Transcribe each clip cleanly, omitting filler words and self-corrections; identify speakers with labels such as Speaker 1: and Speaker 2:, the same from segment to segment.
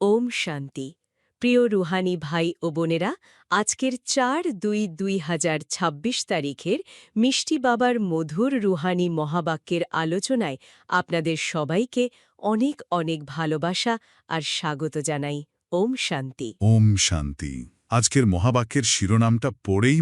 Speaker 1: ওম শান্তি। প্রিয় রুহানি ভাই ও বোনেরা, আজকের ৪-২-২০২৬ তারিখের মিষ্টি বাবার মধুর রুহানি মহাবাক্যের আলোচনায় আপনাদের সবাইকে অনেক অনেক ভালোবাসা আর স্বাগত জানাই। ওম শান্তি।
Speaker 2: ওম শান্তি। আজকের মহাবাক্যের শিরোনামটা পড়েই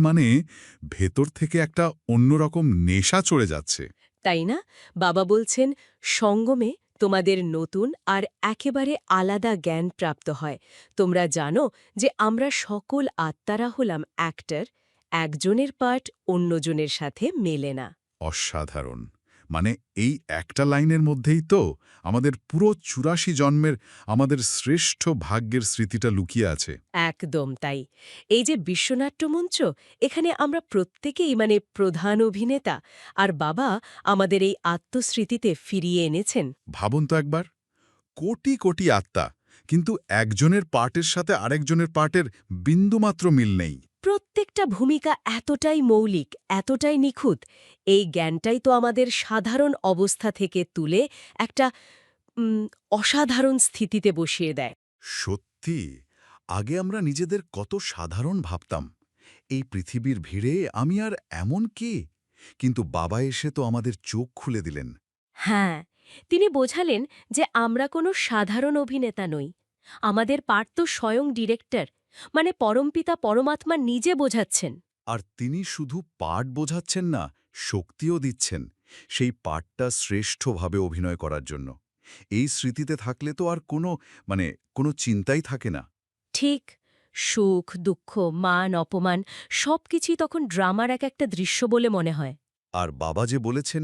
Speaker 2: ভেতর থেকে একটা অন্যরকম নেশা চড়ে যাচ্ছে।
Speaker 1: তাই না? বাবা বলছেন, সঙ্গমে তোমাদের নতুন আর একেবারে আলাদা জ্ঞান প্রাপ্ত হয়। তোমরা জানো যে আমরা সকল আত্মারা হলাম অ্যাক্টর, একজনের পার্ট অন্যজনের সাথে মেলে না।
Speaker 2: অসাধারণ। এই একটা লাইনের মধ্যেই তো আমাদের পুরো ৮৪ জন্মের আমাদের শ্রেষ্ঠ ভাগ্যের স্মৃতিটা লুকিয়ে আছে।
Speaker 1: একদম তাই। এই যে বিশ্বনাট্য মঞ্চ, এখানে আমরা প্রত্যেকেই প্রধান অভিনেতা, আর বাবা আমাদের এই আত্মস্মৃতিতে ফিরিয়ে এনেছেন।
Speaker 2: ভাবুন তো একবার, কোটি কোটি আত্মা, কিন্তু একজনের পার্টের সাথে আরেকজনের পার্টের বিন্দুমাত্র মিল নেই।
Speaker 1: প্রত্যেকটা ভূমিকা এতটাই মৌলিক, এতটাই নিখুঁত। এই জ্ঞানটাই তো আমাদের সাধারণ অবস্থা থেকে তুলে একটা অসাধারণ স্থিতিতে বসিয়ে দেয়।
Speaker 2: সত্যি, আগে আমরা নিজেদের কত সাধারণ ভাবতাম। এই পৃথিবীর ভিড়ে আমি আর এমন কে? কিন্তু বাবা এসে তো আমাদের চোখ খুলে দিলেন।
Speaker 1: হ্যাঁ, তিনি বোঝালেন যে আমরা কোনো সাধারণ অভিনেতা নই। আমাদের পার্ট তো স্বয়ং ডিরেক্টর, পরমপিতা পরমাত্মা নিজে বোঝাচ্ছেন।
Speaker 2: আর তিনি শুধু পাঠ বোঝাচ্ছেন না, শক্তিও দিচ্ছেন সেই পাঠটা শ্রেষ্ঠভাবে অভিনয় করার জন্য। এই স্মৃতিতে থাকলে তো আর কোনো চিন্তাই থাকে না।
Speaker 1: ঠিক, সুখ, দুঃখ, মান, অপমান সবকিছুই তখন ড্রামার একটা দৃশ্য বলে মনে হয়।
Speaker 2: আর বাবা যে বলেছেন,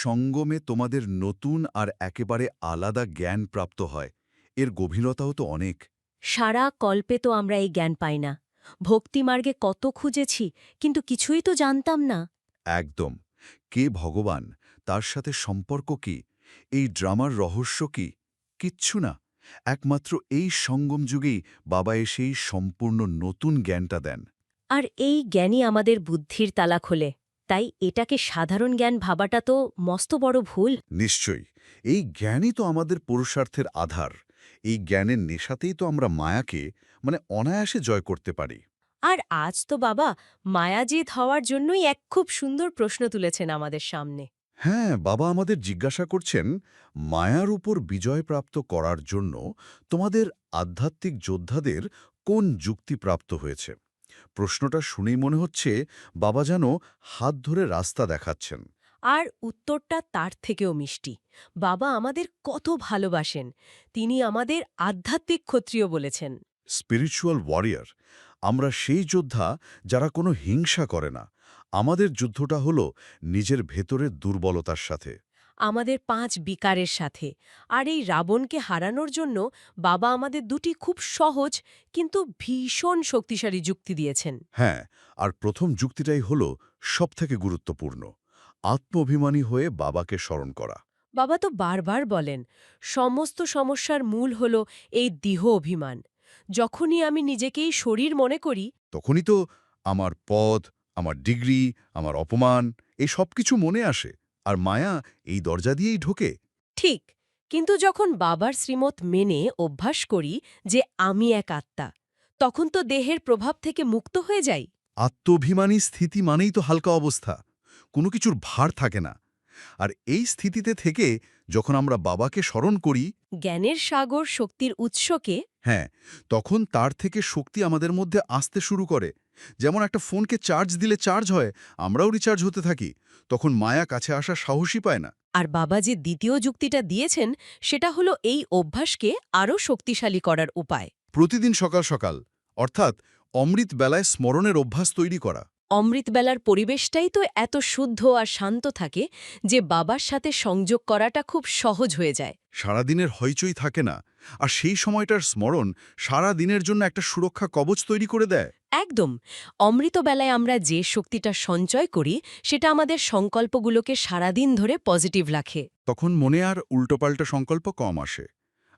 Speaker 2: সঙ্গমে তোমাদের নতুন আর একেবারে আলাদা জ্ঞান প্রাপ্ত হয়, এর গভীরতাও তো অনেক।
Speaker 1: সারা কল্পে তো আমরা এই জ্ঞান পাই না। ভক্তিমার্গে কত খুঁজেছি, কিন্তু কিছুই তো জানতাম না।
Speaker 2: একদম। কে ভগবান, তার সাথে সম্পর্ক কি, এই ড্রামার রহস্য কি? কিচ্ছু না। একমাত্র এই সঙ্গম যুগেই বাবা এসেই সম্পূর্ণ নতুন জ্ঞানটা দেন।
Speaker 1: আর এই জ্ঞানই আমাদের বুদ্ধির তালা খোলে। তাই এটাকে সাধারণ জ্ঞান ভাবাটা তো মস্ত বড় ভুল।
Speaker 2: নিশ্চয়ই, এই জ্ঞানই তো আমাদের পুরুষার্থের আধার। এই জ্ঞানের নেশাতেই তো আমরা মায়াকে অনায়াসে জয় করতে পারি।
Speaker 1: আর আজ তো বাবা মায়াজিৎ হওয়ার জন্যই এক খুব সুন্দর প্রশ্ন তুলেছেন আমাদের সামনে।
Speaker 2: হ্যাঁ, বাবা আমাদের জিজ্ঞাসা করছেন, মায়ার উপর বিজয় প্রাপ্ত করার জন্য তোমাদের আধ্যাত্মিক যোদ্ধাদের কোন যুক্তি প্রাপ্ত হয়েছে? প্রশ্নটা শুনেই মনে হচ্ছে বাবা যেন হাত ধরে রাস্তা দেখাচ্ছেন।
Speaker 1: আর উত্তরটা তার থেকেও মিষ্টি। বাবা আমাদের কত ভালোবাসেন, তিনি আমাদের আধ্যাত্মিক ক্ষত্রিয় বলেছেন।
Speaker 2: স্পিরিচুয়াল ওয়ারিয়র, আমরা সেই যোদ্ধা যারা কোনো হিংসা করে না। আমাদের যুদ্ধটা হলো নিজের ভেতরের দুর্বলতার সাথে।
Speaker 1: আমাদের ৫ বিকারের সাথে। আর এই রাবণকে হারানোর জন্য বাবা আমাদের দুটি খুব সহজ কিন্তু ভীষণ শক্তিশালী যুক্তি দিয়েছেন।
Speaker 2: হ্যাঁ, আর প্রথম যুক্তিটাই হলো সবথেকে গুরুত্বপূর্ণ, আত্মঅভিমানী হয়ে বাবাকে স্মরণ করা।
Speaker 1: বাবা তো বারবার বলেন, সমস্ত সমস্যার মূল হল এই দেহ অভিমান। যখনই আমি নিজেকেই শরীর মনে করি,
Speaker 2: তখনই তো আমার পদ, আমার ডিগ্রি, আমার অপমান, এই সব কিছু মনে আসে। আর মায়া এই দরজা দিয়েই ঢোকে।
Speaker 1: ঠিক, কিন্তু যখন বাবার শ্রীমত মেনে অভ্যাস করি যে আমি এক আত্মা, তখন তো দেহের প্রভাব থেকে মুক্ত হয়ে যাই।
Speaker 2: আত্মঅভিমানী স্থিতি মানেই তো হালকা অবস্থা, কোনো কিছুর ভার থাকে না। আর এই স্থিতিতে থেকে যখন আমরা বাবাকে স্মরণ করি,
Speaker 1: জ্ঞানের সাগর শক্তির উৎসকে।
Speaker 2: হ্যাঁ, তখন তার থেকে শক্তি আমাদের মধ্যে আসতে শুরু করে। যেমন একটা ফোনকে চার্জ দিলে চার্জ হয়, আমরাও রিচার্জ হতে থাকি। তখন মায়া কাছে আসার সাহসই পায় না।
Speaker 1: আর বাবা যে দ্বিতীয় যুক্তিটা দিয়েছেন, সেটা হলো এই অভ্যাসকে আরও শক্তিশালী করার উপায়।
Speaker 2: প্রতিদিন সকাল সকাল, অর্থাৎ অমৃত বেলায় স্মরণের অভ্যাস তৈরি করা।
Speaker 1: অমৃতবেলার পরিবেশটাই তো এত শুদ্ধ আর শান্ত থাকে যে বাবার সাথে সংযোগ করাটা খুব সহজ হয়ে যায়।
Speaker 2: সারাদিনের হইচই থাকে না, আর সেই সময়টার স্মরণ সারা দিনের জন্য একটা সুরক্ষা কবচ তৈরি করে দেয়।
Speaker 1: একদম। অমৃতবেলায় আমরা যে শক্তিটা সঞ্চয় করি, সেটা আমাদের সংকল্পগুলোকে সারাদিন ধরে পজিটিভ রাখে।
Speaker 2: তখন মনে আর উল্টোপাল্টা সংকল্প কম আসে,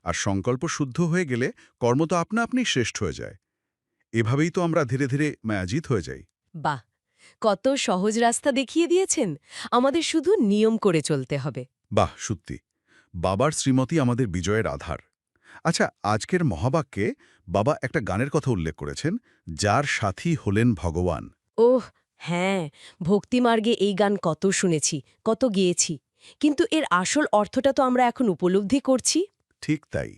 Speaker 2: আর সংকল্প শুদ্ধ হয়ে গেলে কর্ম তো আপনা আপনি শ্রেষ্ঠ হয়ে যায়। এভাবেই তো আমরা ধীরে ধীরে মায়াজিত হয়ে যাই।
Speaker 1: বাহ, কত সহজ রাস্তা দেখিয়ে দিয়েছেন। আমাদের শুধু নিয়ম করে চলতে হবে।
Speaker 2: বাহ, সত্যি, বাবার শ্রীমতী আমাদের বিজয়ের আধার। আচ্ছা, আজকের মহাবাক্যে বাবা একটা গানের কথা উল্লেখ করেছেন, যার সাথী হলেন ভগবান।
Speaker 1: ওহ হ্যাঁ, ভক্তিমার্গে এই গান কত শুনেছি, কত গেয়েছি, কিন্তু এর আসল অর্থটা তো আমরা এখন উপলব্ধি করছি।
Speaker 2: ঠিক তাই।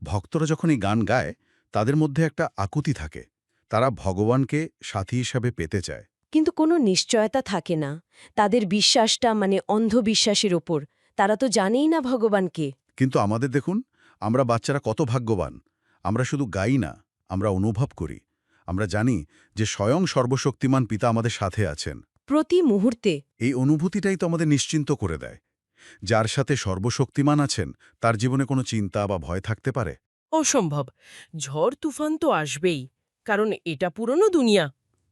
Speaker 2: ভক্তরা যখন এই গান গায়, তাদের মধ্যে একটা আকুতি থাকে। তারা ভগবানকে সাথী হিসাবে পেতে চায়।
Speaker 1: কিন্তু কোনো নিশ্চয়তা থাকে না তাদের বিশ্বাসটা, মানে অন্ধবিশ্বাসের ওপর। তারা তো জানেই না ভগবানকে।
Speaker 2: কিন্তু আমাদের দেখুন, আমরা বাচ্চারা কত ভাগ্যবান। আমরা শুধু গাই না, আমরা অনুভব করি। আমরা জানি যে স্বয়ং সর্বশক্তিমান পিতা আমাদের সাথে আছেন।
Speaker 1: প্রতি মুহূর্তে।
Speaker 2: এই অনুভূতিটাই তো আমাদের নিশ্চিন্ত করে দেয়। যার সাথে সর্বশক্তিমান আছেন, তার জীবনে কোনো চিন্তা বা ভয় থাকতে পারে?
Speaker 3: অসম্ভব। ঝড় তুফান তো আসবেই, কারণ এটা পুরনো দুনিয়া।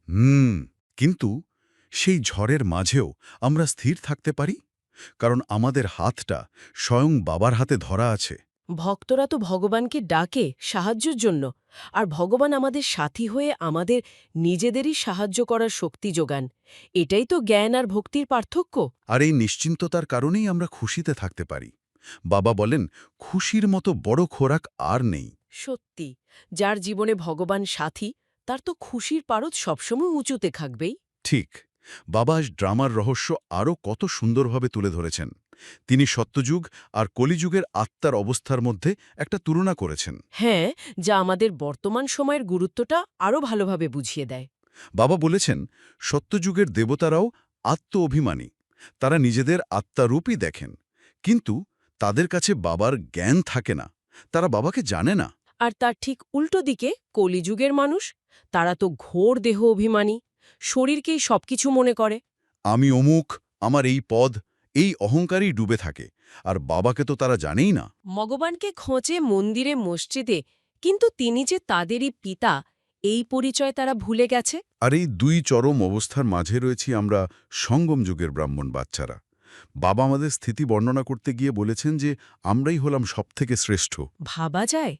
Speaker 2: হুম। কিন্তু সেই ঝড়ের মাঝেও আমরা স্থির থাকতে পারি, কারণ আমাদের হাতটা স্বয়ং বাবার হাতে ধরা আছে।
Speaker 3: ভক্তরা তো ভগবানকে ডাকে সাহায্যের জন্য, আর ভগবান আমাদের সাথী হয়ে আমাদের নিজেদেরই সাহায্য করার শক্তি যোগান। এটাই তো জ্ঞান আর ভক্তির পার্থক্য।
Speaker 2: আর এই নিশ্চিন্ততার কারণেই আমরা খুশিতে থাকতে পারি। বাবা বলেন, খুশির মতো বড় খোরাক আর নেই।
Speaker 3: সত্যি, যার জীবনে ভগবান সাথী, তার তো খুশির পারদ সবসময় উঁচুতে থাকবেই।
Speaker 2: ঠিক। বাবা আজ ড্রামার রহস্য আরও কত সুন্দরভাবে তুলে ধরেছেন। তিনি সত্যযুগ আর কলিযুগের আত্মার অবস্থার মধ্যে একটা তুলনা করেছেন।
Speaker 3: হ্যাঁ, যা আমাদের বর্তমান সময়ের গুরুত্বটা আরও ভালোভাবে বুঝিয়ে দেয়।
Speaker 2: বাবা বলেছেন, সত্যযুগের দেবতারাও অভিমানী। তারা নিজেদের আত্মারূপই দেখেন, কিন্তু তাদের কাছে বাবার জ্ঞান থাকে না। তারা বাবাকে জানে না।
Speaker 3: আর তার ঠিক উল্টো দিকে কলিযুগের মানুষ, তারা তো ঘোর দেহ অভিমানী, শরীরকেই সবকিছু মনে করে।
Speaker 2: আমি অমুক, আমার এই পদ, এই অহংকারেই ডুবে থাকে। আর বাবাকে তো তারা জানেই না।
Speaker 3: ভগবানকে খোঁজে মন্দিরে মসজিদে, কিন্তু তিনি যে তাদেরই পিতা, এই পরিচয় তারা ভুলে গেছে।
Speaker 2: আর এই দুই চরম অবস্থার মাঝে রয়েছি আমরা, সঙ্গম যুগের ব্রাহ্মণ বাচ্চারা। বাবা আমাদের স্থিতি বর্ণনা করতে গিয়ে বলেছেন যে আমরাই হলাম সবথেকে শ্রেষ্ঠ।
Speaker 3: ভাবা যায়,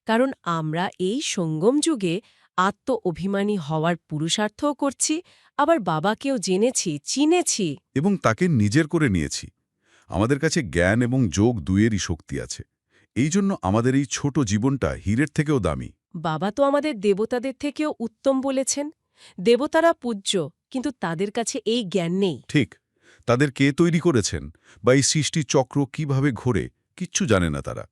Speaker 3: কারণ আমরা এই সঙ্গম যুগে আত্ম অভিমানী হওয়ার পুরুষার্থও করছি, আবার বাবাকেও জেনেছি, চিনেছি।
Speaker 2: এবং তাকে নিজের করে নিয়েছি। আমাদের কাছে জ্ঞান এবং যোগ দুইয়েরই শক্তি আছে। এই জন্য আমাদের এই ছোট জীবনটা হীরের থেকেও দামি।
Speaker 3: বাবা তো আমাদের দেবতাদের থেকেও উত্তম বলেছেন। দেবতারা পূজ্য, কিন্তু তাদের কাছে এই জ্ঞান নেই।
Speaker 2: ঠিক। তাদের কে তৈরি করেছেন বা এই সৃষ্টির চক্র কিভাবে ঘোরে, কিচ্ছু জানে না তারা।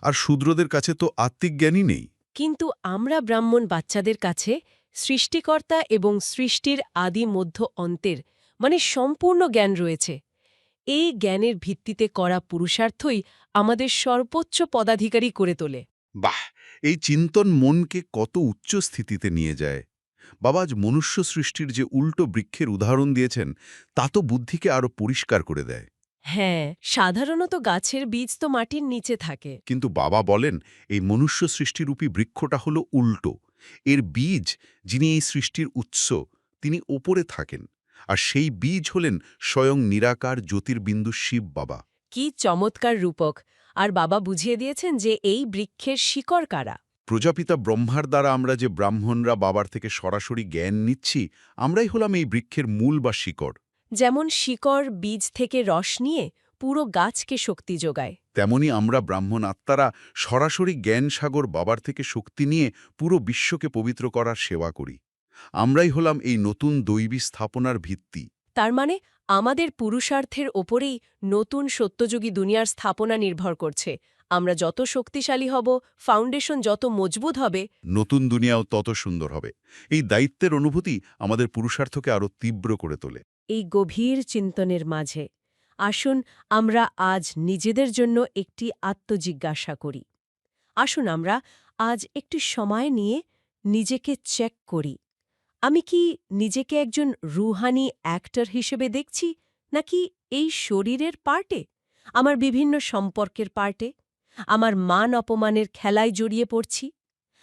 Speaker 2: আর শূদ্রদের কাছে তো আত্মিক জ্ঞানই নেই।
Speaker 3: কিন্তু আমরা ব্রাহ্মণ বাচ্চাদের কাছে সৃষ্টিকর্তা এবং সৃষ্টির আদি মধ্য অন্তের, মানে সম্পূর্ণ জ্ঞান রয়েছে। এই জ্ঞানের ভিত্তিতে করা পুরুষার্থই আমাদের সর্বোচ্চ পদাধিকারী করে তোলে।
Speaker 2: বাহ! এই চিন্তন মনকে কত উচ্চ স্থিতিতে নিয়ে যায়। বাবা আজ মনুষ্য সৃষ্টির যে উল্টো বৃক্ষের উদাহরণ দিয়েছেন, তা তো বুদ্ধিকে আরও পরিষ্কার করে দেয়।
Speaker 3: হ্যাঁ, সাধারণত গাছের বীজ তো মাটির নিচে থাকে।
Speaker 2: কিন্তু বাবা বলেন, এই মনুষ্য সৃষ্টিরূপী বৃক্ষটা হলো উল্টো। এর বীজ, যিনি এই সৃষ্টির উৎস, তিনি ওপরে থাকেন। আর সেই বীজ হলেন স্বয়ং নিরাকার জ্যোতির্বিন্দু শিব বাবা।
Speaker 3: কি চমৎকার রূপক! আর বাবা বুঝিয়ে দিয়েছেন যে এই বৃক্ষের শিকড় কারা।
Speaker 2: প্রজাপিতা ব্রহ্মার দ্বারা আমরা যে ব্রাহ্মণরা বাবার থেকে সরাসরি জ্ঞান নিচ্ছি, আমরাই হলাম এই বৃক্ষের মূল বা শিকড়।
Speaker 3: যেমন শিকড় বীজ থেকে রস নিয়ে পুরো গাছকে শক্তি যোগায়।
Speaker 2: তেমনি আমরা ব্রাহ্মণ আত্মারা সরাসরি জ্ঞান সাগর বাবার থেকে শক্তি নিয়ে পুরো বিশ্বকে পবিত্র করার সেবা করি। আমরাই হলাম এই নতুন দৈবী স্থাপনার ভিত্তি।
Speaker 3: তার মানে আমাদের পুরুষার্থের ওপরেই নতুন সত্যযুগী দুনিয়ার স্থাপনা নির্ভর করছে। আমরা যত শক্তিশালী হব, ফাউন্ডেশন যত মজবুত হবে।
Speaker 2: নতুন দুনিয়াও তত সুন্দর হবে। এই দায়িত্বের অনুভূতি আমাদের পুরুষার্থকে আরও তীব্র করে তোলে।
Speaker 3: এই গভীর চিন্তনের মাঝে আসুন আমরা আজ নিজেদের জন্য একটি আত্মজিজ্ঞাসা করি। আসুন আমরা আজ একটু সময় নিয়ে নিজেকে চেক করি। আমি কি নিজেকে একজন রুহানি অ্যাক্টর হিসেবে দেখছি, নাকি এই শরীরের পার্টে, আমার বিভিন্ন সম্পর্কের পার্টে, আমার মান অপমানের খেলায় জড়িয়ে পড়ছি?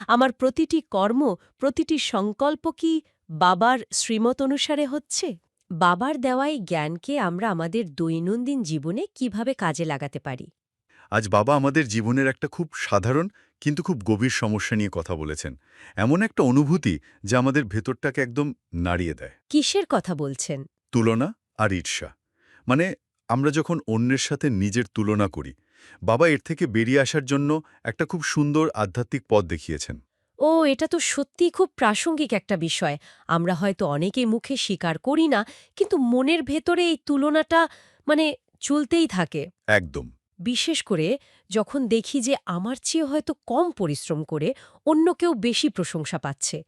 Speaker 3: আমার প্রতিটি কর্ম, প্রতিটি সংকল্প কি বাবার শ্রীমত অনুসারে হচ্ছে? বাবার দেওয়া এই জ্ঞানকে আমরা আমাদের দৈনন্দিন জীবনে কিভাবে কাজে লাগাতে পারি?
Speaker 2: আজ বাবা আমাদের জীবনের একটা খুব সাধারণ কিন্তু খুব গভীর সমস্যা নিয়ে কথা বলেছেন। এমন একটা অনুভূতি যা আমাদের ভেতরটাকে একদম নাড়িয়ে দেয়।
Speaker 3: কিসের কথা বলছেন?
Speaker 2: তুলনা আর ঈর্ষা। মানে আমরা যখন অন্যের সাথে নিজের তুলনা করি, বাবা এর থেকে বেরিয়ে আসার জন্য একটা খুব সুন্দর আধ্যাত্মিক পথ দেখিয়েছেন।
Speaker 3: ও, এটা তো সত্যিই খুব প্রাসঙ্গিক একটা বিষয়। আমরা হয়তো অনেকেই মুখে স্বীকার করি না, কিন্তু মনের ভেতরে এই তুলনাটা মানে চলতেই থাকে।
Speaker 2: একদম।
Speaker 3: বিশেষ করে যখন দেখি যে আমার চেয়ে হয়তো কম পরিশ্রম করে অন্য কেউ বেশি প্রশংসা পাচ্ছে।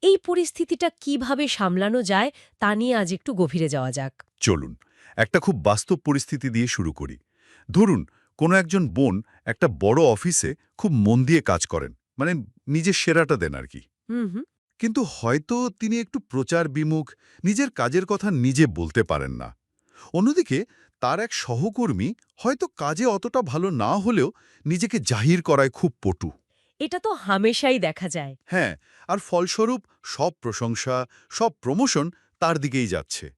Speaker 3: এই পরিস্থিতিটা কিভাবে সামলানো যায় তা নিয়ে আজ একটু গভীরে যাওয়া যাক।
Speaker 2: চলুন একটা খুব বাস্তব পরিস্থিতি দিয়ে শুরু করি। ধরুন কোনো একজন বোন একটা বড় অফিসে খুব মন দিয়ে কাজ করেন, মানে নিজের সেরাটা দেন আর কি।
Speaker 3: হুম হুম।
Speaker 2: কিন্তু হয়তো তিনি একটু প্রচার বিমুখ, নিজের কাজের কথা নিজে বলতে পারেন না। অন্যদিকে তার এক সহকর্মী হয়তো কাজে অতটা ভালো না হলেও নিজেকে জাহির করায় খুব পটু।
Speaker 3: এটা তো হামেশাই দেখা যায়।
Speaker 2: হ্যাঁ, আর ফলস্বরূপ সব প্রশংসা, সব প্রমোশন তার দিকেই যাচ্ছে।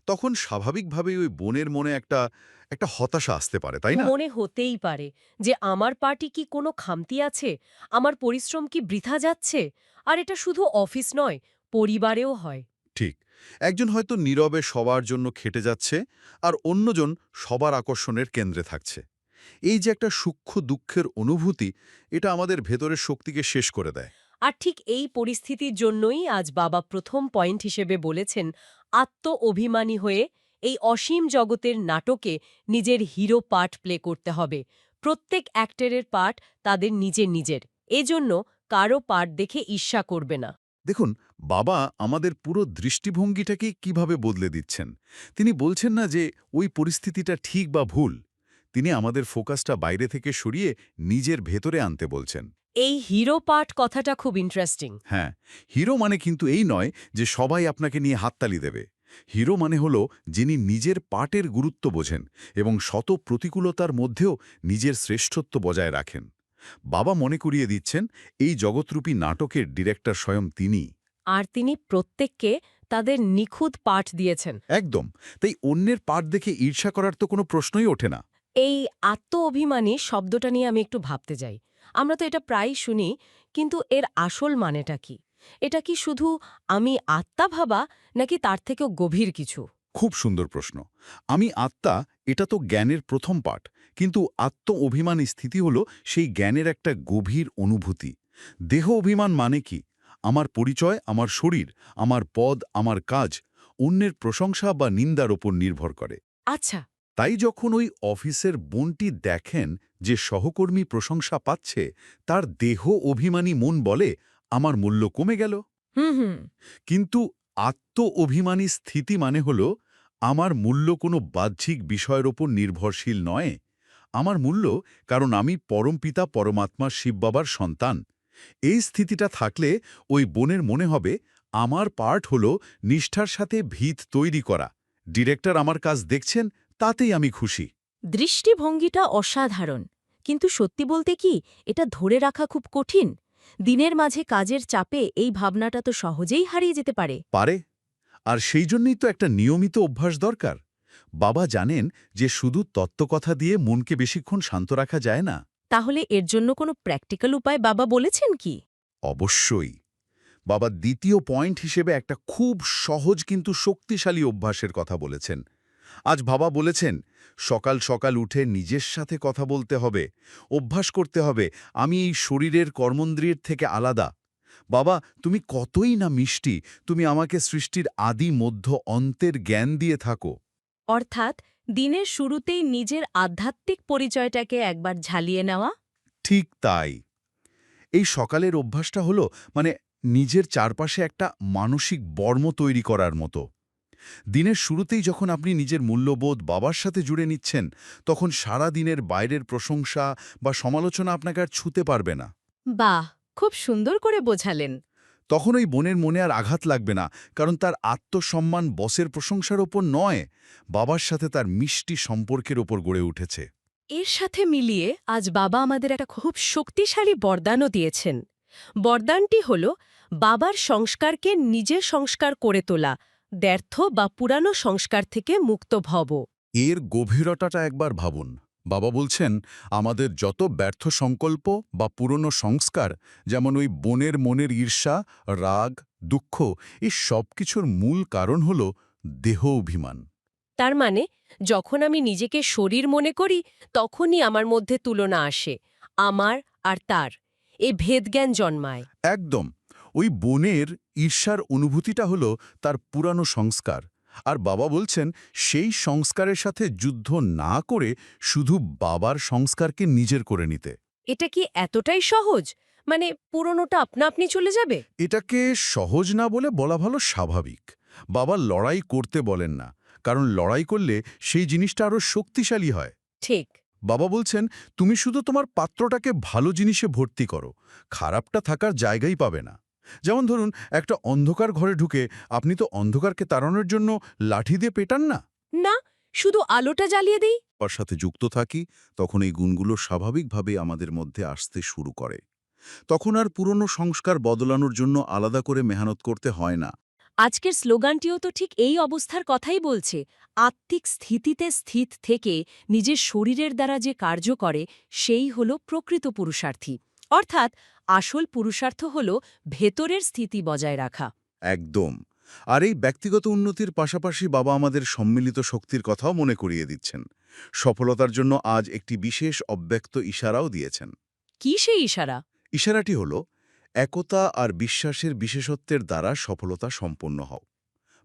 Speaker 2: তখন স্বাভাবিকভাবেই ওই বোনের মনে একটা একটা হতাশা আসতে পারে, তাই না?
Speaker 3: মনে হতেই পারে যে আমার পার্টি কি কোনো খামতি আছে, আমার পরিশ্রম কি বৃথা যাচ্ছে। আর এটা শুধু অফিস নয়, পরিবারেও হয়।
Speaker 2: ঠিক। একজন হয়তো নীরবে সবার জন্য খেটে যাচ্ছে, আর অন্যজন সবার আকর্ষণের কেন্দ্রে থাকছে। এই যে একটা সূক্ষ্ম দুঃখের অনুভূতি, এটা আমাদের ভেতরের শক্তিকে শেষ করে দেয়।
Speaker 3: আর ঠিক এই পরিস্থিতির জন্যই আজ বাবা প্রথম পয়েন্ট হিসেবে বলেছেন, আত্ম-অভিমানী হয়ে এই অসীম জগতের নাটকে নিজের হিরো পার্ট প্লে করতে হবে। প্রত্যেক অ্যাক্টরের পার্ট তাদের নিজের নিজের। এজন্য কারো পার্ট দেখে ঈর্ষা করবে না।
Speaker 2: দেখুন, বাবা আমাদের পুরো দৃষ্টিভঙ্গিটাকেই কিভাবে বদলে দিচ্ছেন। তিনি বলছেন না যে ওই পরিস্থিতিটা ঠিক বা ভুল। তিনি আমাদের ফোকাসটা বাইরে থেকে সরিয়ে নিজের ভেতরে আনতে বলছেন।
Speaker 3: এই হিরো পার্ট কথাটা খুব ইন্টারেস্টিং।
Speaker 2: হ্যাঁ, হিরো মানে কিন্তু এই নয় যে সবাই আপনাকে নিয়ে হাততালি দেবে। হিরো মানে হলো যিনি নিজের পার্টের গুরুত্ব বোঝেন এবং শত প্রতিকূলতার মধ্যেও নিজের শ্রেষ্ঠত্ব বজায় রাখেন। বাবা মনে করিয়ে দিচ্ছেন এই জগৎরূপী নাটকের ডিরেক্টর স্বয়ং তিনি।
Speaker 3: আর তিনি প্রত্যেককে তাদের নিখুঁত পাঠ দিয়েছেন।
Speaker 2: একদম। তাই অন্যের পার্ট দেখে ঈর্ষা করার তো কোনো প্রশ্নই ওঠে না।
Speaker 3: এই আত্ম-অভিমানী শব্দটা নিয়ে আমি একটু ভাবতে যাই। আমরা তো এটা প্রায়ই শুনি, কিন্তু এর আসল মানেটা কি? এটা কি শুধু আমি আত্মা ভাবা, নাকি তার থেকেও গভীর কিছু?
Speaker 2: খুব সুন্দর প্রশ্ন। আমি আত্মা, এটা তো জ্ঞানের প্রথম পাঠ, কিন্তু আত্ম-অভিমানী স্থিতি হলো সেই জ্ঞানের একটা গভীর অনুভূতি। দেহ অভিমান মানে কি? আমার পরিচয়, আমার শরীর, আমার পদ, আমার কাজ অন্যের প্রশংসা বা নিন্দার ওপর নির্ভর করে।
Speaker 3: আচ্ছা।
Speaker 2: তাই যখন ওই অফিসের বোনটি দেখেন যে সহকর্মী প্রশংসা পাচ্ছে, তার দেহ অভিমানী মন বলে, আমার মূল্য কমে গেল।
Speaker 3: হুম হুম।
Speaker 2: কিন্তু আত্ম-অভিমানী স্থিতি মানে হল আমার মূল্য কোনো বাহ্যিক বিষয়ের ওপর নির্ভরশীল নয়। আমার মূল্য কারণ আমি পরমপিতা পরমাত্মা শিব বাবার সন্তান। এই স্থিতিটা থাকলে ওই বোনের মনে হবে আমার পার্ট হল নিষ্ঠার সাথে ভিত তৈরি করা। ডিরেক্টর আমার কাজ দেখছেন, তাতেই আমি খুশি।
Speaker 3: দৃষ্টিভঙ্গিটা অসাধারণ, কিন্তু সত্যি বলতে কি, এটা ধরে রাখা খুব কঠিন। দিনের মাঝে কাজের চাপে এই ভাবনাটা তো সহজেই হারিয়ে যেতে পারে।
Speaker 2: পারে। আর সেই জন্যই তো একটা নিয়মিত অভ্যাস দরকার। বাবা জানেন যে শুধু তত্ত্বকথা দিয়ে মনকে বেশিক্ষণ শান্ত রাখা যায় না।
Speaker 3: তাহলে এর জন্য কোনো প্র্যাকটিক্যাল উপায় বাবা বলেছেন কি?
Speaker 2: অবশ্যই। বাবা দ্বিতীয় পয়েন্ট হিসেবে একটা খুব সহজ কিন্তু শক্তিশালী অভ্যাসের কথা বলেছেন। আজ বাবা বলেছেন, সকাল সকাল উঠে নিজের সাথে কথা বলতে হবে, অভ্যাস করতে হবে আমি এই শরীরের কর্মেন্দ্রিয়ের থেকে আলাদা। বাবা, তুমি কতই না মিষ্টি, তুমি আমাকে সৃষ্টির আদি মধ্য অন্তের জ্ঞান দিয়ে থাকো।
Speaker 3: অর্থাৎ দিনের শুরুতেই নিজের আধ্যাত্মিক পরিচয়টাকে একবার ঝালিয়ে নেওয়া।
Speaker 2: ঠিক তাই। এই সকালের অভ্যাসটা হলো মানে নিজের চারপাশে একটা মানসিক বর্ম তৈরি করার মতো। দিনের শুরুতেই যখন আপনি নিজের মূল্যবোধ বাবার সাথে জুড়ে নিচ্ছেন, তখন সারা দিনের বাইরের প্রশংসা বা সমালোচনা আপনাকে আর ছুঁতে পারবে না।
Speaker 3: বাহ, খুব সুন্দর করে বোঝালেন।
Speaker 2: তখন ওই বোনের মনে আর আঘাত লাগবে না, কারণ তার আত্মসম্মান বসের প্রশংসার ওপর নয়, বাবার সাথে তার মিষ্টি সম্পর্কের ওপর গড়ে উঠেছে।
Speaker 3: এর সাথে মিলিয়ে আজ বাবা আমাদের একটা খুব শক্তিশালী বরদানও দিয়েছেন। বরদানটি হল বাবার সংস্কারকে নিজের সংস্কার করে তোলা, দ্ব্যর্থ বা পুরানো সংস্কার থেকে মুক্ত ভব।
Speaker 2: এর গভীরতাটা একবার ভাবুন। বাবা বলছেন, আমাদের যত ব্যর্থ সংকল্প বা পুরনো সংস্কার, যেমন ওই বোনের মনের ঈর্ষা, রাগ, দুঃখ, এই সব কিছুর মূল কারণ হল দেহ অভিমান।
Speaker 3: তার মানে যখন আমি নিজেকে শরীর মনে করি তখনই আমার মধ্যে তুলনা আসে, আমার আর তার। এ ভেদজ্ঞান জন্মায়।
Speaker 2: একদম। ওই বোনের ঈর্ষার অনুভূতিটা হলো তার পুরানো সংস্কার। আর বাবা বলছেন সেই সংস্কারের সাথে যুদ্ধ না করে শুধু বাবার সংস্কারকে নিজের করে নিতে।
Speaker 3: এটা কি এতটাই সহজ? মানে পুরনোটা আপনা আপনি চলে যাবে?
Speaker 2: এটাকে সহজ না বলে বলা ভালো স্বাভাবিক। বাবা লড়াই করতে বলেন না, কারণ লড়াই করলে সেই জিনিসটা আরও শক্তিশালী হয়।
Speaker 3: ঠিক।
Speaker 2: বাবা বলছেন তুমি শুধু তোমার পাত্রটাকে ভালো জিনিসে ভর্তি করো, খারাপটা থাকার জায়গাই পাবে না। যেমন ধরুন, একটা অন্ধকার ঘরে ঢুকে আপনি তো অন্ধকারকে তাড়ানোর জন্য লাঠি দিয়ে পেটান না।
Speaker 3: না, শুধু আলোটা জ্বালিয়ে দিই।
Speaker 2: তার সাথে যুক্ত থাকি, তখন এই গুণগুলো স্বাভাবিকভাবে আমাদের মধ্যে আসতে শুরু করে। তখন আর পুরনো সংস্কার বদলানোর জন্য আলাদা করে মেহনত করতে হয় না।
Speaker 3: আজকের স্লোগানটিও তো ঠিক এই অবস্থার কথাই বলছে। আত্মিক স্থিতিতে স্থিত থেকে নিজের শরীরের দ্বারা যে কার্য করে সেই হল প্রকৃত পুরুষার্থী। অর্থাৎ আসল পুরুষার্থ হল ভেতরের স্থিতি বজায় রাখা।
Speaker 2: একদম। আর এই ব্যক্তিগত উন্নতির পাশাপাশি বাবা আমাদের সম্মিলিত শক্তির কথাও মনে করিয়ে দিচ্ছেন। সফলতার জন্য আজ একটি বিশেষ অব্যক্ত ইশারাও দিয়েছেন।
Speaker 3: কি সেই ইশারা?
Speaker 2: ইশারাটি হল একতা আর বিশ্বাসের বিশেষত্বের দ্বারা সফলতা সম্পন্ন হও।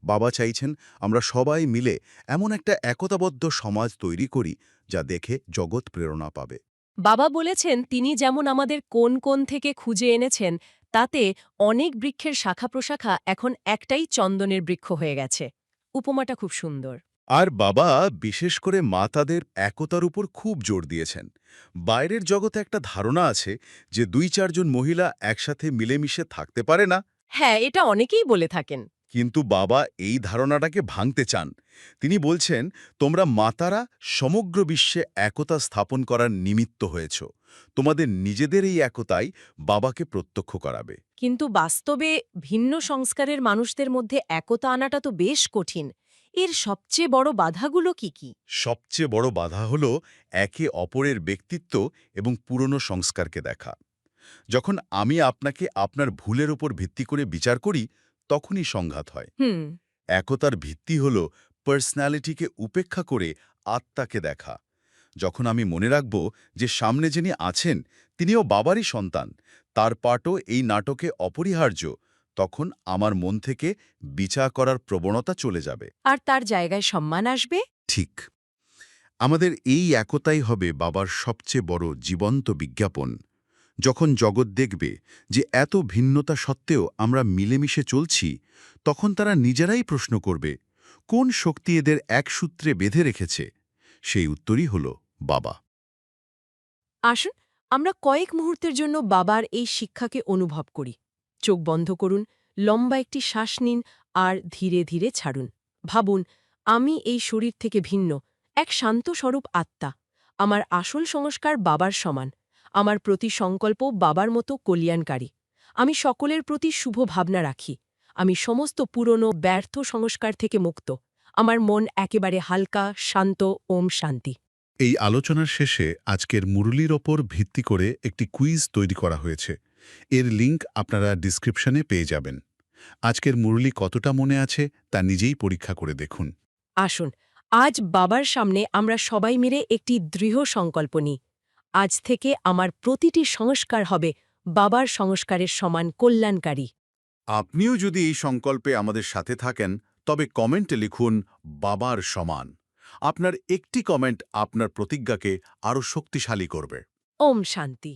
Speaker 2: বাবা চাইছেন আমরা সবাই মিলে এমন একটা একতাবদ্ধ সমাজ তৈরি করি যা দেখে জগৎ প্রেরণা পাবে।
Speaker 3: বাবা বলেছেন তিনি যেমন আমাদের কোন কোন থেকে খুঁজে এনেছেন, তাতে অনেক বৃক্ষের শাখা প্রশাখা এখন একটাই চন্দনের বৃক্ষ হয়ে গেছে। উপমাটা খুব সুন্দর।
Speaker 2: আর বাবা বিশেষ করে মাতাদের একতার উপর খুব জোর দিয়েছেন। বাইরের জগতে একটা ধারণা আছে যে ২-৪ জন মহিলা একসাথে মিলেমিশে থাকতে পারে না।
Speaker 3: হ্যাঁ, এটা অনেকেই বলে থাকেন।
Speaker 2: কিন্তু বাবা এই ধারণাটাকে ভাঙতে চান। তিনি বলছেন তোমরা মাতারা সমগ্র বিশ্বে একতা স্থাপন করার নিমিত্ত হয়েছ। তোমাদের নিজেদের এই একতাই বাবাকে প্রত্যক্ষ করাবে।
Speaker 3: কিন্তু বাস্তবে ভিন্ন সংস্কারের মানুষদের মধ্যে একতা আনাটা তো বেশ কঠিন। এর সবচেয়ে বড় বাধাগুলো কি কি?
Speaker 2: সবচেয়ে বড় বাধা হল একে অপরের ব্যক্তিত্ব এবং পুরনো সংস্কারকে দেখা। যখন আমি আপনাকে আপনার ভুলের উপর ভিত্তি করে বিচার করি, তখনই সংঘাত হয়। একতার ভিত্তি হল পার্সোনালিটিকে উপেক্ষা করে আত্মাকে দেখা। যখন আমি মনে রাখব যে সামনে যিনি আছেন তিনিও বাবারই সন্তান, তার পাটও এই নাটকে অপরিহার্য, তখন আমার মন থেকে বিচার করার প্রবণতা চলে যাবে।
Speaker 3: আর তার জায়গায় সম্মান আসবে?
Speaker 2: ঠিক। আমাদের এই একতাই হবে বাবার সবচেয়ে বড় জীবন্ত বিজ্ঞাপন। যখন জগৎ দেখবে যে এত ভিন্নতা সত্ত্বেও আমরা মিলেমিশে চলছি, তখন তারা নিজেরাই প্রশ্ন করবে কোন শক্তি এদের এক সূত্রে বেঁধে রেখেছে। সেই উত্তরই হল বাবা।
Speaker 3: আসুন আমরা কয়েক মুহূর্তের জন্য বাবার এই শিক্ষাকে অনুভব করি। চোখ বন্ধ করুন, লম্বা একটি শ্বাস নিন আর ধীরে ধীরে ছাড়ুন। ভাবুন, আমি এই শরীর থেকে ভিন্ন, এক শান্ত স্বরূপ আত্মা। আমার আসল সংস্কার বাবার সমান। আমার প্রতি সংকল্প বাবার মতো কল্যাণকারী। আমি সকলের প্রতি শুভ ভাবনা রাখি। আমি সমস্ত পুরনো ব্যর্থ সংস্কার থেকে মুক্ত। আমার মন একেবারে হালকা, শান্ত। ওম শান্তি।
Speaker 4: এই আলোচনার শেষে আজকের মুরলির ওপর ভিত্তি করে একটি কুইজ তৈরি করা হয়েছে। এর লিঙ্ক আপনারা ডিসক্রিপশনে পেয়ে যাবেন। আজকের মুরলি কতটা মনে আছে তা নিজেই পরীক্ষা করে দেখুন।
Speaker 3: আসুন আজ বাবার সামনে আমরা সবাই মিলে একটি দৃঢ় সংকল্প নিই। আজ থেকে আমার প্রতিটি সংস্কার হবে বাবার সংস্কারের সমান কল্যাণকারী।
Speaker 2: আপনিও যদি এই সংকল্পে আমাদের সাথে থাকেন, তবে কমেন্টে লিখুন বাবার সমান। আপনার একটি কমেন্ট আপনার প্রতিজ্ঞাকে আরও শক্তিশালী করবে।
Speaker 3: ওম শান্তি।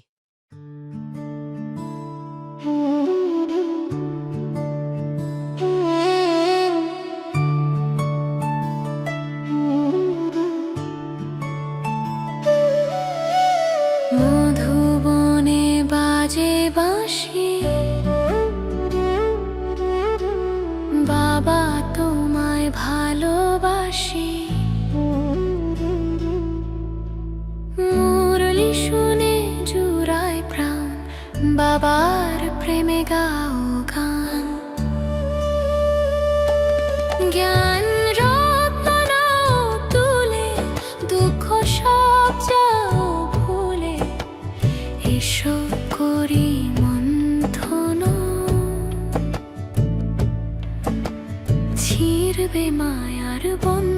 Speaker 5: মধুবনে বাজে বাঁশি, বাবা তোমায় ভালোবাসি। মুরলি শুনে জুড়ায় প্রাণ, বাবার প্রেমে গাও গান। জ্ঞান রত্ন নাও তুলে, দুঃখ সব যাও ভুলে, এসো করি মন্থন। ছিড়বে মায়ার বন্ধন।